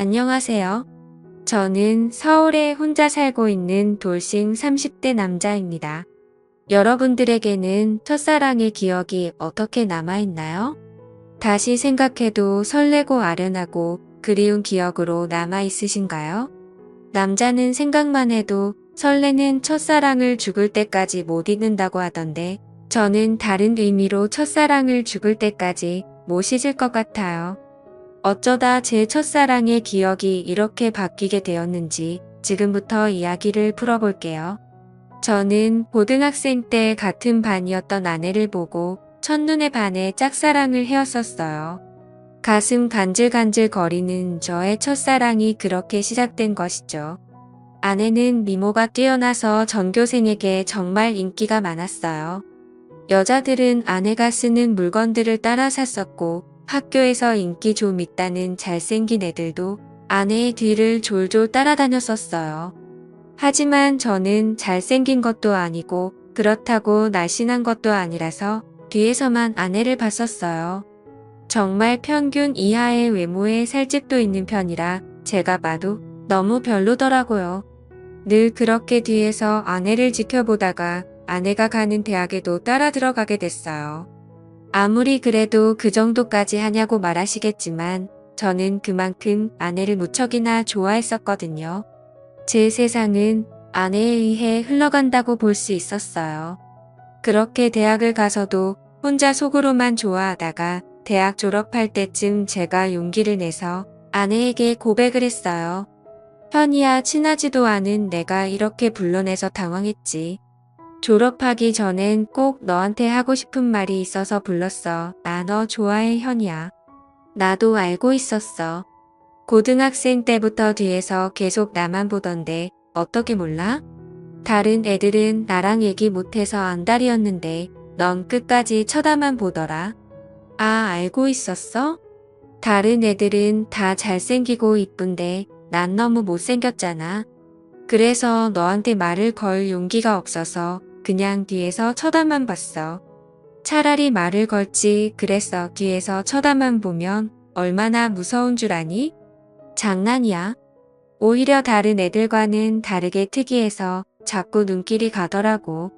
안녕하세요. 저는 서울에 혼자 살고 있는 돌싱 30대 남자입니다. 여러분들에게는 첫사랑의 기억이 어떻게 남아있나요? 다시 생각해도 설레고 아련하고 그리운 기억으로 남아있으신가요? 남자는 생각만 해도 설레는 첫사랑을 죽을 때까지 못 잊는다고 하던데 저는 다른 의미로 첫사랑을 죽을 때까지 못 잊을 것 같아요. 어쩌다 제 첫사랑의 기억이 이렇게 바뀌게 되었는지 지금부터 이야기를 풀어볼게요. 저는 고등학생 때 같은 반이었던 아내를 보고 첫눈에 반해 짝사랑을 해왔었어요. 가슴 간질간질 거리는 저의 첫사랑이 그렇게 시작된 것이죠. 아내는 미모가 뛰어나서 전교생에게 정말 인기가 많았어요. 여자들은 아내가 쓰는 물건들을 따라 샀었고 학교에서 인기 좀 있다는 잘생긴 애들도 아내의 뒤를 졸졸 따라다녔었어요. 하지만 저는 잘생긴 것도 아니고 그렇다고 날씬한 것도 아니라서 뒤에서만 아내를 봤었어요. 정말 평균 이하의 외모에 살집도 있는 편이라 제가 봐도 너무 별로더라고요. 늘 그렇게 뒤에서 아내를 지켜보다가 아내가 가는 대학에도 따라 들어가게 됐어요. 아무리 그래도 그 정도까지 하냐고 말하시겠지만 저는 그만큼 아내를 무척이나 좋아했었거든요. 제 세상은 아내에 의해 흘러간다고 볼 수 있었어요. 그렇게 대학을 가서도 혼자 속으로만 좋아하다가 대학 졸업할 때쯤 제가 용기를 내서 아내에게 고백을 했어요. 현이야, 친하지도 않은 내가 이렇게 불러내서 당황했지. 졸업하기 전엔 꼭 너한테 하고 싶은 말이 있어서 불렀어. 나 너 좋아해, 현이야. 나도 알고 있었어. 고등학생 때부터 뒤에서 계속 나만 보던데 어떻게 몰라? 다른 애들은 나랑 얘기 못해서 안달이었는데 넌 끝까지 쳐다만 보더라. 아, 알고 있었어? 다른 애들은 다 잘생기고 이쁜데 난 너무 못생겼잖아. 그래서 너한테 말을 걸 용기가 없어서 그냥 뒤에서 쳐다만 봤어. 차라리 말을 걸지 그랬어. 뒤에서 쳐다만 보면 얼마나 무서운 줄 아니? 장난이야. 오히려 다른 애들과는 다르게 특이해서 자꾸 눈길이 가더라고.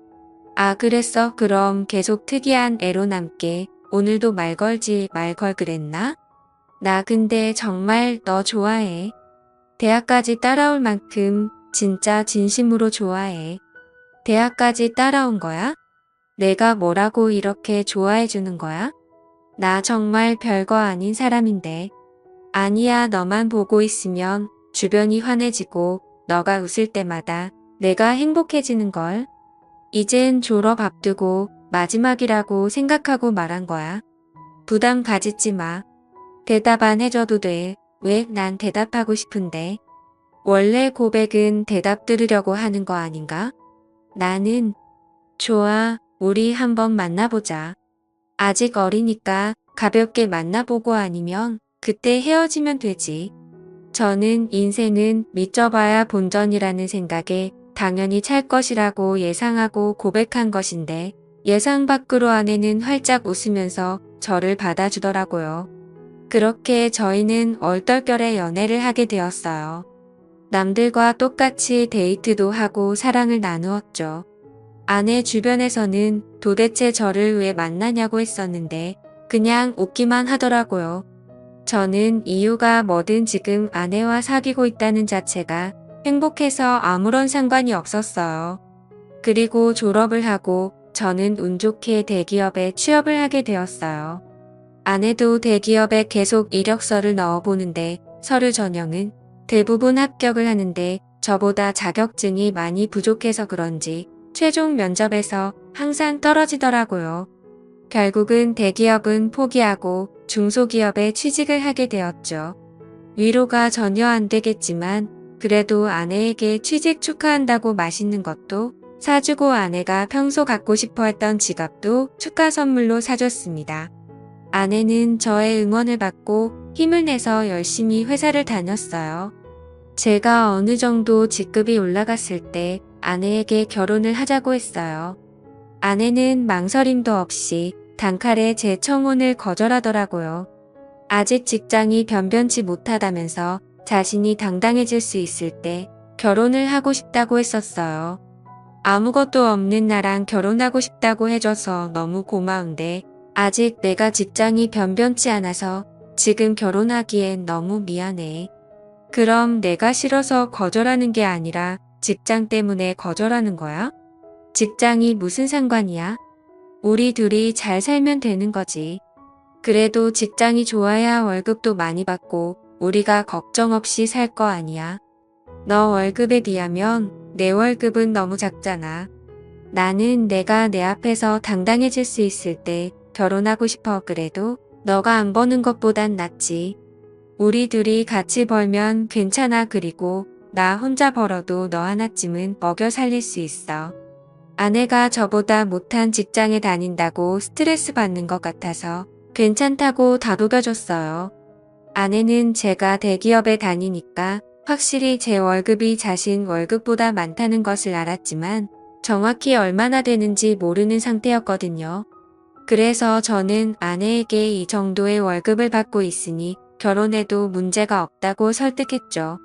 아, 그랬어? 그럼 계속 특이한 애로 남게 오늘도 말 걸지 말 걸 그랬나? 나 근데 정말 너 좋아해. 대학까지 따라올 만큼 진짜 진심으로 좋아해. 대학까지 따라온 거야? 내가 뭐라고 이렇게 좋아해 주는 거야? 나 정말 별거 아닌 사람인데. 아니야, 너만 보고 있으면 주변이 환해지고 너가 웃을 때마다 내가 행복해지는걸. 이젠 졸업 앞두고 마지막이라고 생각하고 말한 거야. 부담 가지지 마. 대답 안 해줘도 돼. 왜? 난 대답하고 싶은데. 원래 고백은 대답 들으려고 하는 거 아닌가? 나는 좋아, 우리 한번 만나보자. 아직 어리니까 가볍게 만나보고 아니면 그때 헤어지면 되지. 저는 인생은 믿져봐야 본전이라는 생각에 당연히 찰 것이라고 예상하고 고백한 것인데 예상 밖으로 아내는 활짝 웃으면서 저를 받아주더라고요. 그렇게 저희는 얼떨결에 연애를 하게 되었어요. 남들과 똑같이 데이트도 하고 사랑을 나누었죠. 아내 주변에서는 도대체 저를 왜 만나냐고 했었는데 그냥 웃기만 하더라고요. 저는 이유가 뭐든 지금 아내와 사귀고 있다는 자체가 행복해서 아무런 상관이 없었어요. 그리고 졸업을 하고 저는 운 좋게 대기업에 취업을 하게 되었어요. 아내도 대기업에 계속 이력서를 넣어보는데 서류 전형은 대부분 합격을 하는데 저보다 자격증이 많이 부족해서 그런지 최종 면접에서 항상 떨어지더라고요. 결국은 대기업은 포기하고 중소기업에 취직을 하게 되었죠. 위로가 전혀 안 되겠지만 그래도 아내에게 취직 축하한다고 맛있는 것도 사주고 아내가 평소 갖고 싶어 했던 지갑도 축하 선물로 사줬습니다. 아내는 저의 응원을 받고 힘을 내서 열심히 회사를 다녔어요. 제가 어느 정도 직급이 올라갔을 때 아내에게 결혼을 하자고 했어요. 아내는 망설임도 없이 단칼에 제 청혼을 거절하더라고요. 아직 직장이 변변치 못하다면서 자신이 당당해질 수 있을 때 결혼을 하고 싶다고 했었어요. 아무것도 없는 나랑 결혼하고 싶다고 해줘서 너무 고마운데 아직 내가 직장이 변변치 않아서 지금 결혼하기엔 너무 미안해. 그럼 내가 싫어서 거절하는 게 아니라 직장 때문에 거절하는 거야? 직장이 무슨 상관이야? 우리 둘이 잘 살면 되는 거지. 그래도 직장이 좋아야 월급도 많이 받고 우리가 걱정 없이 살 거 아니야. 너 월급에 비하면 내 월급은 너무 작잖아. 나는 내가 내 앞에서 당당해질 수 있을 때 결혼하고 싶어. 그래도 너가 안 버는 것보단 낫지. 우리 둘이 같이 벌면 괜찮아. 그리고 나 혼자 벌어도 너 하나쯤은 먹여 살릴 수 있어. 아내가 저보다 못한 직장에 다닌다고 스트레스 받는 것 같아서 괜찮다고 다독여줬어요. 아내는 제가 대기업에 다니니까 확실히 제 월급이 자신 월급보다 많다는 것을 알았지만 정확히 얼마나 되는지 모르는 상태였거든요. 그래서 저는 아내에게 이 정도의 월급을 받고 있으니 결혼해도 문제가 없다고 설득했죠.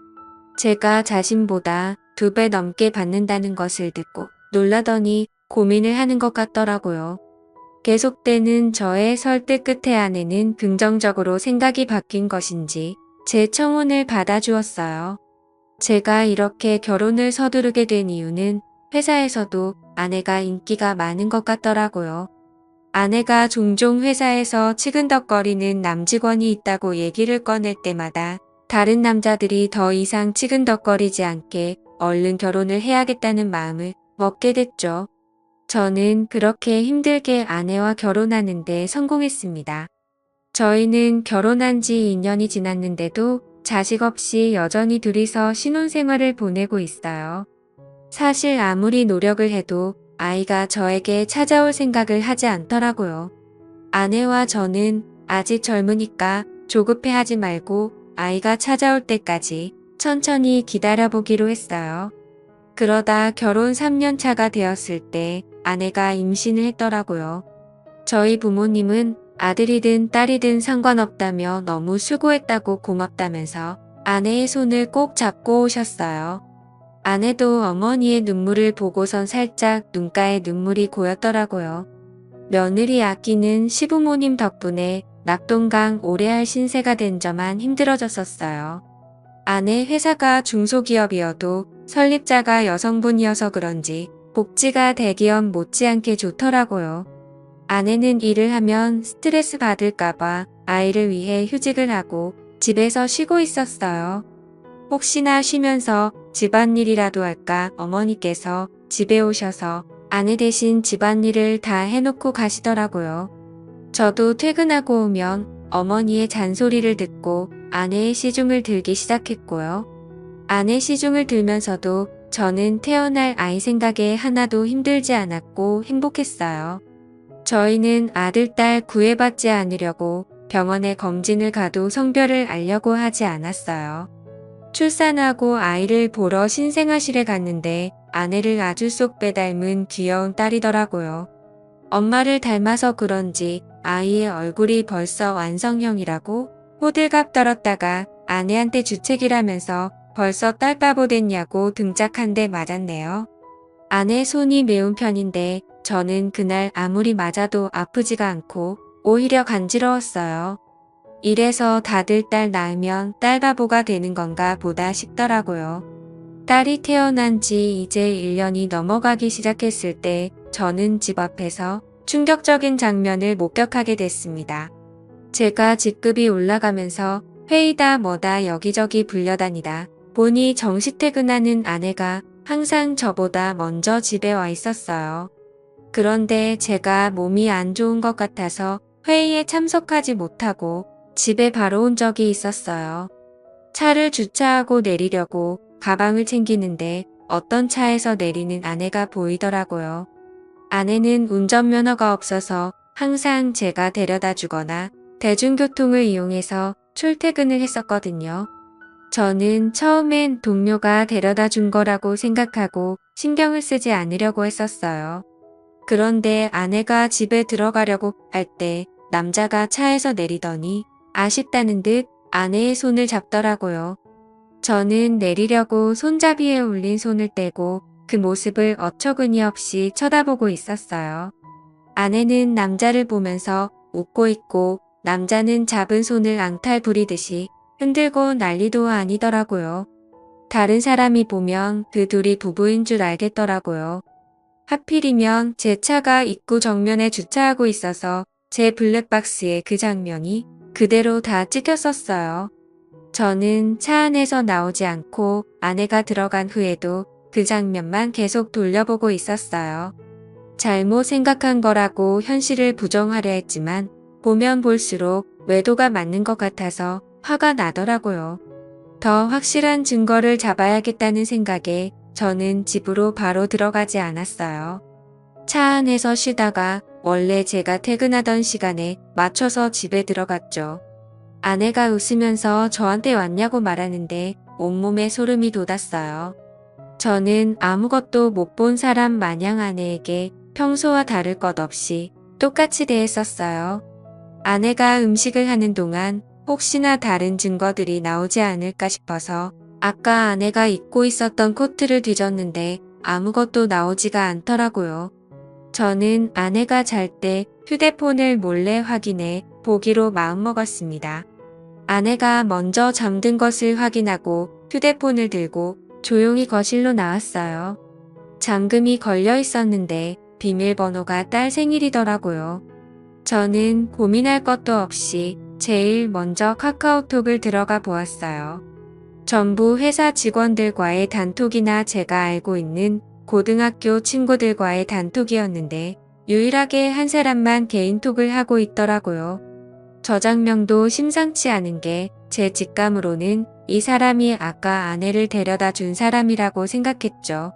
제가 자신보다 2배 넘게 받는다는 것을 듣고 놀라더니 고민을 하는 것 같더라고요. 계속되는 저의 설득 끝에 아내는 긍정적으로 생각이 바뀐 것인지 제 청혼을 받아주었어요. 제가 이렇게 결혼을 서두르게 된 이유는 회사에서도 아내가 인기가 많은 것 같더라고요. 아내가 종종 회사에서 치근덕거리는 남직원이 있다고 얘기를 꺼낼 때마다 다른 남자들이 더 이상 치근덕거리지 않게 얼른 결혼을 해야겠다는 마음을 먹게 됐죠. 저는 그렇게 힘들게 아내와 결혼하는데 성공했습니다. 저희는 결혼한 지 2년이 지났는데도 자식 없이 여전히 둘이서 신혼생활을 보내고 있어요. 사실 아무리 노력을 해도 아이가 저에게 찾아올 생각을 하지 않더라고요. 아내와 저는 아직 젊으니까 조급해하지 말고 아이가 찾아올 때까지 천천히 기다려보기로 했어요. 그러다 결혼 3년 차가 되었을 때 아내가 임신을 했더라고요. 저희 부모님은 아들이든 딸이든 상관없다며 너무 수고했다고 고맙다면서 아내의 손을 꼭 잡고 오셨어요. 아내도 어머니의 눈물을 보고선 살짝 눈가에 눈물이 고였더라고요. 며느리 아끼는 시부모님 덕분에 낙동강 오래 할 신세가 된 저만 힘들어졌었어요. 아내 회사가 중소기업이어도 설립자가 여성분이어서 그런지 복지가 대기업 못지않게 좋더라고요. 아내는 일을 하면 스트레스 받을까봐 아이를 위해 휴직을 하고 집에서 쉬고 있었어요. 혹시나 쉬면서 집안일이라도 할까 어머니께서 집에 오셔서 아내 대신 집안일을 다 해놓고 가시더라고요. 저도 퇴근하고 오면 어머니의 잔소리를 듣고 아내의 시중을 들기 시작했고요. 아내 시중을 들면서도 저는 태어날 아이 생각에 하나도 힘들지 않았고 행복했어요. 저희는 아들, 딸 구애받지 않으려고 병원에 검진을 가도 성별을 알려고 하지 않았어요. 출산하고 아이를 보러 신생아실에 갔는데 아내를 아주 쏙 빼닮은 귀여운 딸이더라고요. 엄마를 닮아서 그런지 아이의 얼굴이 벌써 완성형이라고 호들갑 떨었다가 아내한테 주책이라면서 벌써 딸바보 됐냐고 등짝 한 대 맞았네요. 아내 손이 매운 편인데 저는 그날 아무리 맞아도 아프지가 않고 오히려 간지러웠어요. 이래서 다들 딸 낳으면 딸바보가 되는 건가 보다 싶더라고요. 딸이 태어난 지 이제 1년이 넘어가기 시작했을 때 저는 집 앞에서 충격적인 장면을 목격하게 됐습니다. 제가 직급이 올라가면서 회의다 뭐다 여기저기 불려다니다 보니 정시퇴근하는 아내가 항상 저보다 먼저 집에 와 있었어요. 그런데 제가 몸이 안 좋은 것 같아서 회의에 참석하지 못하고 집에 바로 온 적이 있었어요. 차를 주차하고 내리려고 가방을 챙기는데 어떤 차에서 내리는 아내가 보이더라고요. 아내는 운전면허가 없어서 항상 제가 데려다 주거나 대중교통을 이용해서 출퇴근을 했었거든요. 저는 처음엔 동료가 데려다 준 거라고 생각하고 신경을 쓰지 않으려고 했었어요. 그런데 아내가 집에 들어가려고 할 때 남자가 차에서 내리더니 아쉽다는 듯 아내의 손을 잡더라고요. 저는 내리려고 손잡이에 올린 손을 떼고 그 모습을 어처구니 없이 쳐다보고 있었어요. 아내는 남자를 보면서 웃고 있고 남자는 잡은 손을 앙탈 부리듯이 흔들고 난리도 아니더라고요. 다른 사람이 보면 그 둘이 부부인 줄 알겠더라고요. 하필이면 제 차가 입구 정면에 주차하고 있어서 제 블랙박스에 그 장면이 그대로 다 찍혔었어요. 저는 차 안에서 나오지 않고 아내가 들어간 후에도 그 장면만 계속 돌려보고 있었어요. 잘못 생각한 거라고 현실을 부정하려 했지만 보면 볼수록 외도가 맞는 것 같아서 화가 나더라고요. 더 확실한 증거를 잡아야겠다는 생각에 저는 집으로 바로 들어가지 않았어요. 차 안에서 쉬다가 원래 제가 퇴근하던 시간에 맞춰서 집에 들어갔죠. 아내가 웃으면서 저한테 왔냐고 말하는데 온몸에 소름이 돋았어요. 저는 아무것도 못 본 사람 마냥 아내에게 평소와 다를 것 없이 똑같이 대했었어요. 아내가 음식을 하는 동안 혹시나 다른 증거들이 나오지 않을까 싶어서 아까 아내가 입고 있었던 코트를 뒤졌는데 아무것도 나오지가 않더라고요. 저는 아내가 잘 때 휴대폰을 몰래 확인해 보기로 마음먹었습니다. 아내가 먼저 잠든 것을 확인하고 휴대폰을 들고 조용히 거실로 나왔어요. 잠금이 걸려 있었는데 비밀번호가 딸 생일이더라고요. 저는 고민할 것도 없이 제일 먼저 카카오톡을 들어가 보았어요. 전부 회사 직원들과의 단톡이나 제가 알고 있는 고등학교 친구들과의 단톡이었는데 유일하게 한 사람만 개인톡을 하고 있더라고요. 저장명도 심상치 않은 게 제 직감으로는 이 사람이 아까 아내를 데려다 준 사람이라고 생각했죠.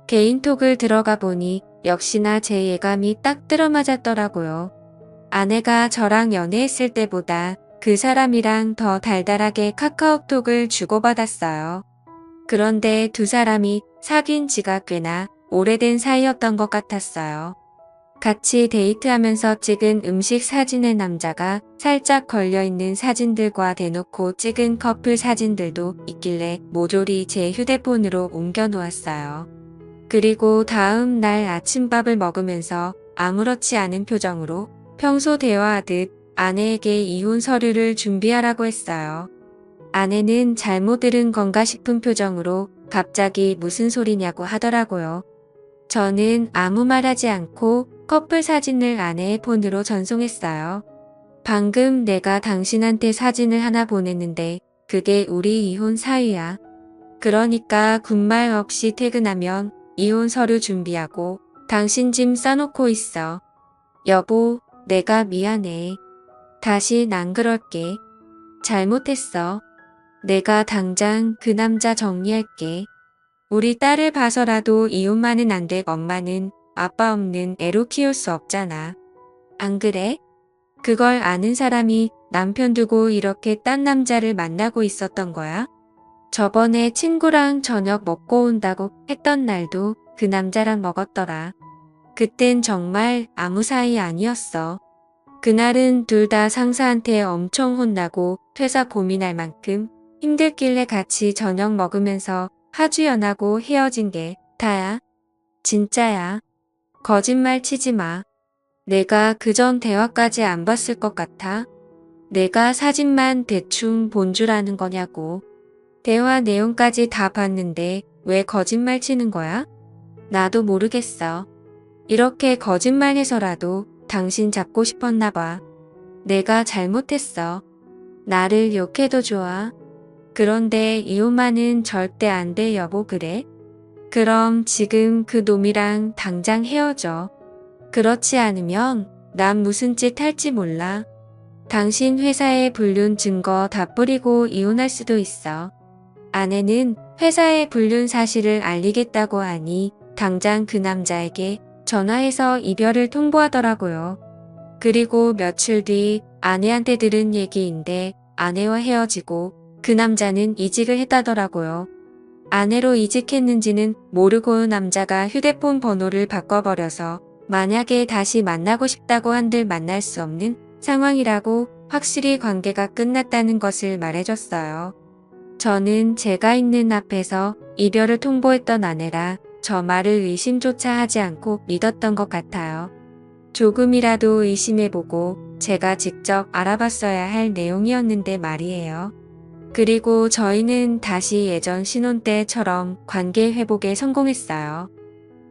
개인톡을 들어가 보니 역시나 제 예감이 딱 들어맞았더라고요. 아내가 저랑 연애했을 때보다 그 사람이랑 더 달달하게 카카오톡을 주고받았어요. 그런데 두 사람이 사귄 지가 꽤나 오래된 사이였던 것 같았어요. 같이 데이트하면서 찍은 음식 사진의 남자가 살짝 걸려있는 사진들과 대놓고 찍은 커플 사진들도 있길래 모조리 제 휴대폰으로 옮겨 놓았어요. 그리고 다음 날 아침밥을 먹으면서 아무렇지 않은 표정으로 평소 대화하듯 아내에게 이혼 서류를 준비하라고 했어요. 아내는 잘못 들은 건가 싶은 표정으로 갑자기 무슨 소리냐고 하더라고요. 저는 아무 말 하지 않고 커플 사진을 아내의 폰으로 전송했어요. 방금 내가 당신한테 사진을 하나 보냈는데 그게 우리 이혼 사유야. 그러니까 군말 없이 퇴근하면 이혼 서류 준비하고 당신 짐 싸놓고 있어. 여보, 내가 미안해. 다신 안 그럴게. 잘못했어. 내가 당장 그 남자 정리할게. 우리 딸을 봐서라도 이혼만은 안 돼. 엄마는 아빠 없는 애로 키울 수 없잖아. 안 그래? 그걸 아는 사람이 남편 두고 이렇게 딴 남자를 만나고 있었던 거야? 저번에 친구랑 저녁 먹고 온다고 했던 날도 그 남자랑 먹었더라. 그땐 정말 아무 사이 아니었어. 그날은 둘 다 상사한테 엄청 혼나고 퇴사 고민할 만큼 힘들길래 같이 저녁 먹으면서 하주연하고 헤어진 게 다야. 진짜야. 거짓말 치지 마. 내가 그전 대화까지 안 봤을 것 같아. 내가 사진만 대충 본 줄 아는 거냐고. 대화 내용까지 다 봤는데 왜 거짓말 치는 거야? 나도 모르겠어. 이렇게 거짓말해서라도 당신 잡고 싶었나 봐. 내가 잘못했어. 나를 욕해도 좋아. 그런데 이혼만은 절대 안 돼, 여보. 그래? 그럼 지금 그 놈이랑 당장 헤어져. 그렇지 않으면 난 무슨 짓 할지 몰라. 당신 회사에 불륜 증거 다 뿌리고 이혼할 수도 있어. 아내는 회사에 불륜 사실을 알리겠다고 하니 당장 그 남자에게 전화해서 이별을 통보하더라고요. 그리고 며칠 뒤 아내한테 들은 얘기인데 아내와 헤어지고 그 남자는 이직을 했다더라고요. 아내로 이직했는지는 모르고 남자가 휴대폰 번호를 바꿔버려서 만약에 다시 만나고 싶다고 한들 만날 수 없는 상황이라고 확실히 관계가 끝났다는 것을 말해줬어요. 저는 제가 있는 앞에서 이별을 통보했던 아내라 저 말을 의심조차 하지 않고 믿었던 것 같아요. 조금이라도 의심해보고 제가 직접 알아봤어야 할 내용이었는데 말이에요. 그리고 저희는 다시 예전 신혼 때처럼 관계 회복에 성공했어요.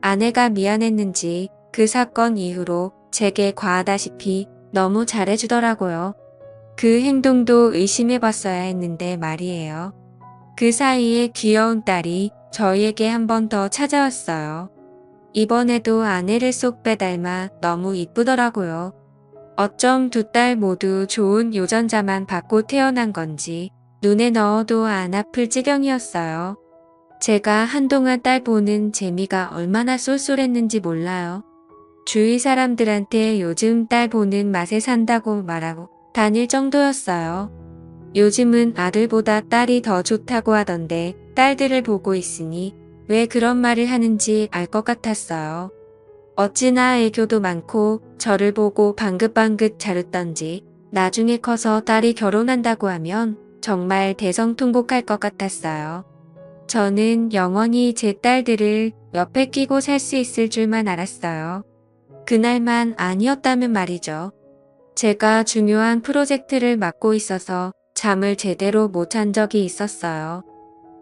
아내가 미안했는지 그 사건 이후로 제게 과하다시피 너무 잘해주더라고요. 그 행동도 의심해봤어야 했는데 말이에요. 그 사이에 귀여운 딸이 저희에게 한 번 더 찾아왔어요. 이번에도 아내를 쏙 빼닮아 너무 이쁘더라고요. 어쩜 두 딸 모두 좋은 유전자만 받고 태어난 건지 눈에 넣어도 안 아플 지경이었어요. 제가 한동안 딸 보는 재미가 얼마나 쏠쏠했는지 몰라요. 주위 사람들한테 요즘 딸 보는 맛에 산다고 말하고 다닐 정도였어요. 요즘은 아들보다 딸이 더 좋다고 하던데 딸들을 보고 있으니 왜 그런 말을 하는지 알 것 같았어요. 어찌나 애교도 많고 저를 보고 방긋방긋 자르던지 나중에 커서 딸이 결혼한다고 하면 정말 대성통곡할 것 같았어요. 저는 영원히 제 딸들을 옆에 끼고 살 수 있을 줄만 알았어요. 그날만 아니었다면 말이죠. 제가 중요한 프로젝트를 맡고 있어서 잠을 제대로 못 잔 적이 있었어요.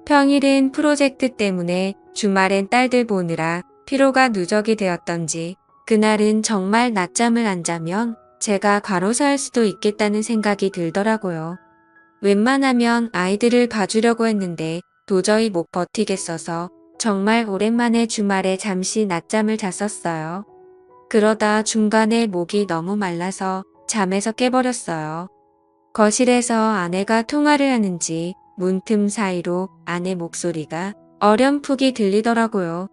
평일엔 프로젝트 때문에 주말엔 딸들 보느라 피로가 누적이 되었던지 그날은 정말 낮잠을 안 자면 제가 과로사할 수도 있겠다는 생각이 들더라고요. 웬만하면 아이들을 봐주려고 했는데 도저히 못 버티겠어서 정말 오랜만에 주말에 잠시 낮잠을 잤었어요. 그러다 중간에 목이 너무 말라서 잠에서 깨버렸어요. 거실에서 아내가 통화를 하는지 문틈 사이로 아내 목소리가 어렴풋이 들리더라고요.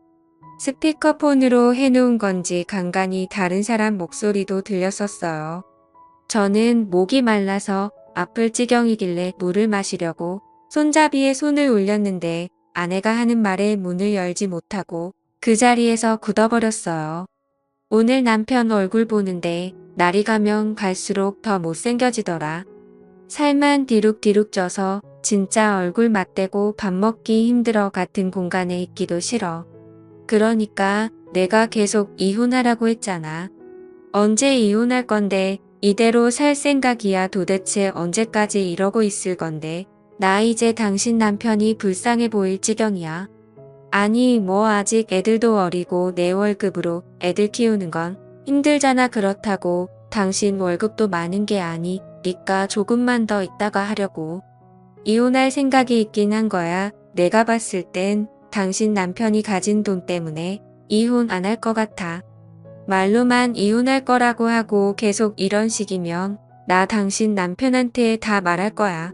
스피커폰으로 해놓은 건지 간간히 다른 사람 목소리도 들렸었어요. 저는 목이 말라서 아플 지경이길래 물을 마시려고 손잡이에 손을 올렸는데 아내가 하는 말에 문을 열지 못하고 그 자리에서 굳어버렸어요. 오늘 남편 얼굴 보는데 날이 가면 갈수록 더 못생겨지더라. 살만 디룩디룩 쪄서 진짜 얼굴 맞대고 밥 먹기 힘들어 같은 공간에 있기도 싫어. 그러니까 내가 계속 이혼하라고 했잖아. 언제 이혼할 건데 이대로 살 생각이야. 도대체 언제까지 이러고 있을 건데 나 이제 당신 남편이 불쌍해 보일 지경이야. 아니 뭐 아직 애들도 어리고 내 월급으로 애들 키우는 건 힘들잖아. 그렇다고 당신 월급도 많은 게 아니니까 조금만 더 있다가 하려고. 이혼할 생각이 있긴 한 거야. 내가 봤을 땐 당신 남편이 가진 돈 때문에 이혼 안 할 것 같아. 말로만 이혼할 거라고 하고 계속 이런 식이면 나 당신 남편한테 다 말할 거야.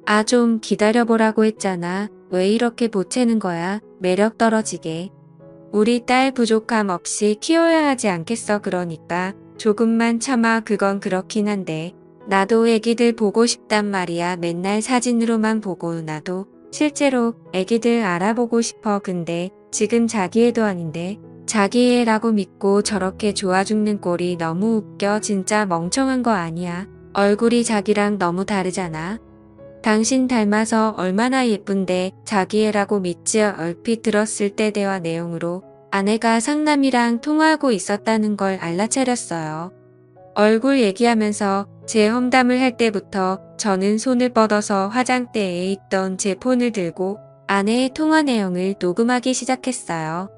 아, 좀 기다려보라고 했잖아. 왜 이렇게 보채는 거야? 매력 떨어지게. 우리 딸 부족함 없이 키워야 하지 않겠어. 그러니까 조금만 참아. 그건 그렇긴 한데 나도 애기들 보고 싶단 말이야. 맨날 사진으로만 보고 나도 실제로 애기들 알아보고 싶어. 근데 지금 자기 애도 아닌데 자기 애라고 믿고 저렇게 좋아 죽는 꼴이 너무 웃겨. 진짜 멍청한 거 아니야. 얼굴이 자기랑 너무 다르잖아. 당신 닮아서 얼마나 예쁜데 자기 애라고 믿지. 얼핏 들었을 때 대화 내용으로 아내가 상남이랑 통화하고 있었다는 걸 알라차렸어요. 얼굴 얘기하면서 제 험담을 할 때부터 저는 손을 뻗어서 화장대에 있던 제 폰을 들고 아내의 통화 내용을 녹음하기 시작했어요.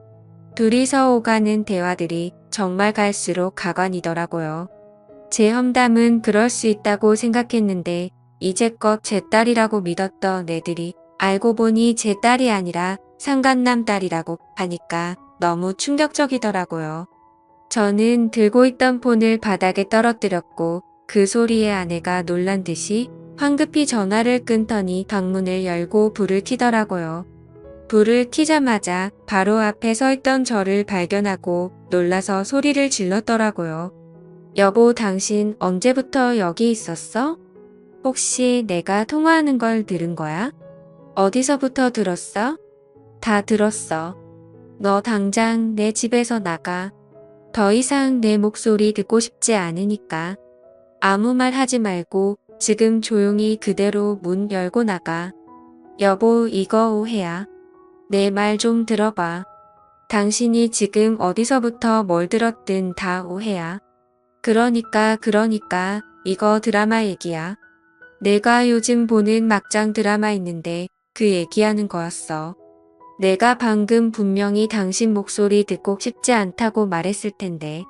둘이서 오가는 대화들이 정말 갈수록 가관이더라고요. 제 험담은 그럴 수 있다고 생각했는데 이제껏 제 딸이라고 믿었던 애들이 알고 보니 제 딸이 아니라 상간남 딸이라고 하니까 너무 충격적이더라고요. 저는 들고 있던 폰을 바닥에 떨어뜨렸고 그 소리에 아내가 놀란 듯이 황급히 전화를 끊더니 방문을 열고 불을 켜더라고요. 불을 켜자마자 바로 앞에 서 있던 저를 발견하고 놀라서 소리를 질렀더라고요. 여보, 당신 언제부터 여기 있었어? 혹시 내가 통화하는 걸 들은 거야? 어디서부터 들었어? 다 들었어. 너 당장 내 집에서 나가. 더 이상 내 목소리 듣고 싶지 않으니까. 아무 말 하지 말고 지금 조용히 그대로 문 열고 나가. 여보, 이거 오해야. 내 말 좀 들어봐. 당신이 지금 어디서부터 뭘 들었든 다 오해야. 그러니까 이거 드라마 얘기야. 내가 요즘 보는 막장 드라마 있는데 그 얘기하는 거였어. 내가 방금 분명히 당신 목소리 듣고 싶지 않다고 말했을 텐데.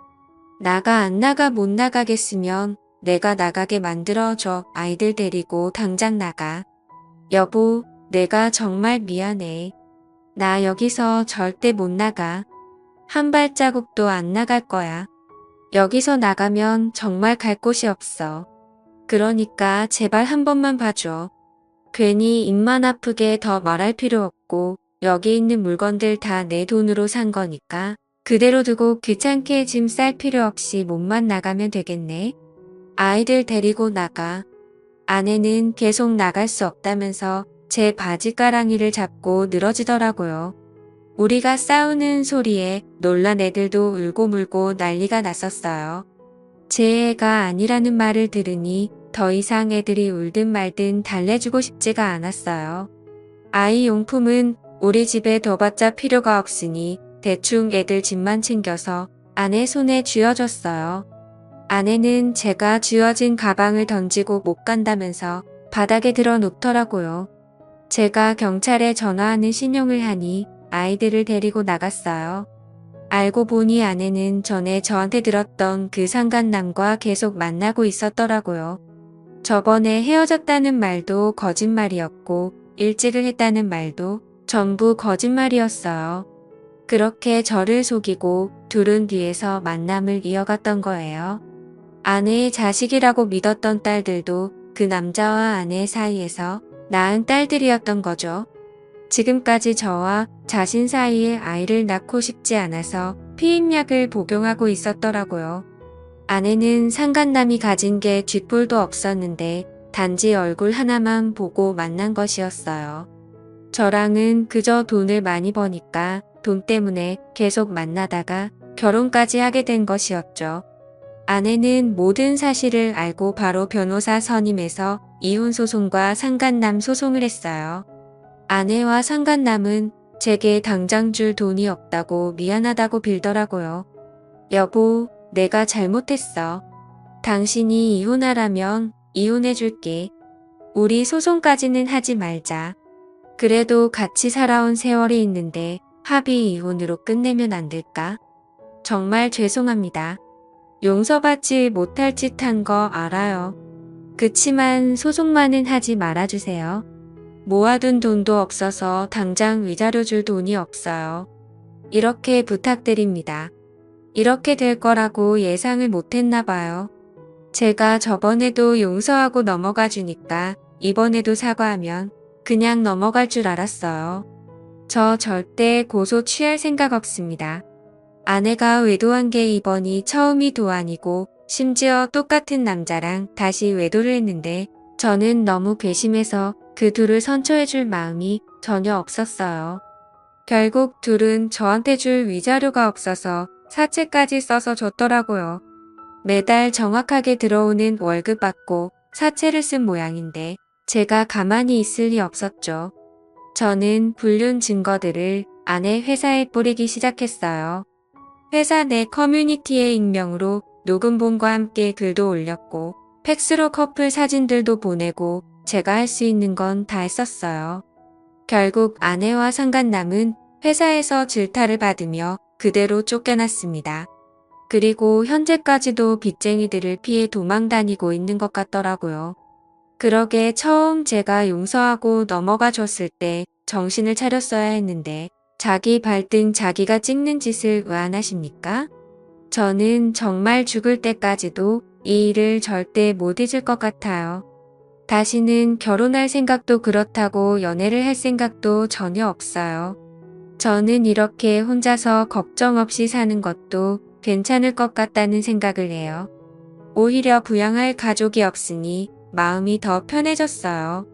나가 안 나가 못 나가겠으면 내가 나가게 만들어줘. 아이들 데리고 당장 나가. 여보, 내가 정말 미안해. 나 여기서 절대 못 나가. 한 발자국도 안 나갈 거야. 여기서 나가면 정말 갈 곳이 없어. 그러니까 제발 한 번만 봐줘. 괜히 입만 아프게 더 말할 필요 없고 여기 있는 물건들 다 내 돈으로 산 거니까 그대로 두고 귀찮게 짐 쌀 필요 없이 몸만 나가면 되겠네. 아이들 데리고 나가. 아내는 계속 나갈 수 없다면서 제 바지가랑이를 잡고 늘어지더라고요. 우리가 싸우는 소리에 놀란 애들도 울고 물고 난리가 났었어요. 제 애가 아니라는 말을 들으니 더 이상 애들이 울든 말든 달래주고 싶지가 않았어요. 아이 용품은 우리 집에 둬봤자 필요가 없으니 대충 애들 짐만 챙겨서 아내 손에 쥐어줬어요. 아내는 제가 쥐어진 가방을 던지고 못 간다면서 바닥에 들어 놓더라고요. 제가 경찰에 전화하는 신용을 하니 아이들을 데리고 나갔어요. 알고 보니 아내는 전에 저한테 들었던 그 상간남과 계속 만나고 있었더라고요. 저번에 헤어졌다는 말도 거짓말이었고 일찍을 했다는 말도 전부 거짓말이었어요. 그렇게 저를 속이고 둘은 뒤에서 만남을 이어갔던 거예요. 아내의 자식이라고 믿었던 딸들도 그 남자와 아내 사이에서 낳은 딸들이었던 거죠. 지금까지 저와 자신 사이에 아이를 낳고 싶지 않아서 피임약을 복용하고 있었더라고요. 아내는 상간남이 가진 게 쥐뿔도 없었는데 단지 얼굴 하나만 보고 만난 것이었어요. 저랑은 그저 돈을 많이 버니까 돈 때문에 계속 만나다가 결혼까지 하게 된 것이었죠. 아내는 모든 사실을 알고 바로 변호사 선임해서 이혼소송과 상간남 소송을 했어요. 아내와 상간남은 제게 당장 줄 돈이 없다고 미안하다고 빌더라고요. 여보, 내가 잘못했어. 당신이 이혼하라면 이혼해줄게. 우리 소송까지는 하지 말자. 그래도 같이 살아온 세월이 있는데 합의 이혼으로 끝내면 안 될까? 정말 죄송합니다. 용서받지 못할 짓 한 거 알아요. 그치만 소송만은 하지 말아주세요. 모아둔 돈도 없어서 당장 위자료 줄 돈이 없어요. 이렇게 부탁드립니다. 이렇게 될 거라고 예상을 못했나 봐요. 제가 저번에도 용서하고 넘어가 주니까 이번에도 사과하면 그냥 넘어갈 줄 알았어요. 저 절대 고소 취할 생각 없습니다. 아내가 외도한 게 이번이 처음이도 아니고 심지어 똑같은 남자랑 다시 외도를 했는데 저는 너무 괘씸해서 그 둘을 선처해줄 마음이 전혀 없었어요. 결국 둘은 저한테 줄 위자료가 없어서 사채까지 써서 줬더라고요. 매달 정확하게 들어오는 월급 받고 사채를 쓴 모양인데 제가 가만히 있을 리 없었죠. 저는 불륜 증거들을 아내 회사에 뿌리기 시작했어요. 회사 내 커뮤니티에 익명으로 녹음본과 함께 글도 올렸고 팩스로 커플 사진들도 보내고 제가 할 수 있는 건 다 했었어요. 결국 아내와 상간남은 회사에서 질타를 받으며 그대로 쫓겨났습니다. 그리고 현재까지도 빚쟁이들을 피해 도망 다니고 있는 것 같더라고요. 그러게 처음 제가 용서하고 넘어가 줬을 때 정신을 차렸어야 했는데 자기 발등 자기가 찍는 짓을 왜 안 하십니까? 저는 정말 죽을 때까지도 이 일을 절대 못 잊을 것 같아요. 다시는 결혼할 생각도 그렇다고 연애를 할 생각도 전혀 없어요. 저는 이렇게 혼자서 걱정 없이 사는 것도 괜찮을 것 같다는 생각을 해요. 오히려 부양할 가족이 없으니 마음이 더 편해졌어요.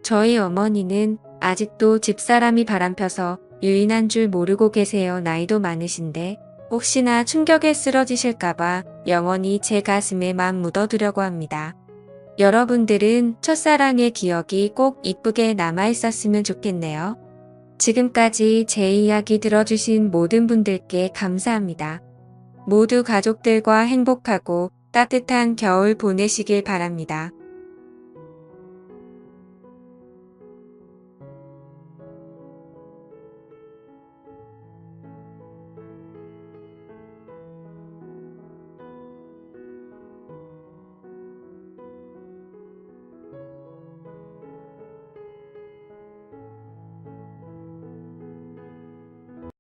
저희 어머니는 아직도 집사람이 바람펴서 유인한 줄 모르고 계세요. 나이도 많으신데 혹시나 충격에 쓰러지실까봐 영원히 제 가슴에만 묻어두려고 합니다. 여러분들은 첫사랑의 기억이 꼭 이쁘게 남아 있었으면 좋겠네요. 지금까지 제 이야기 들어주신 모든 분들께 감사합니다. 모두 가족들과 행복하고 따뜻한 겨울 보내시길 바랍니다.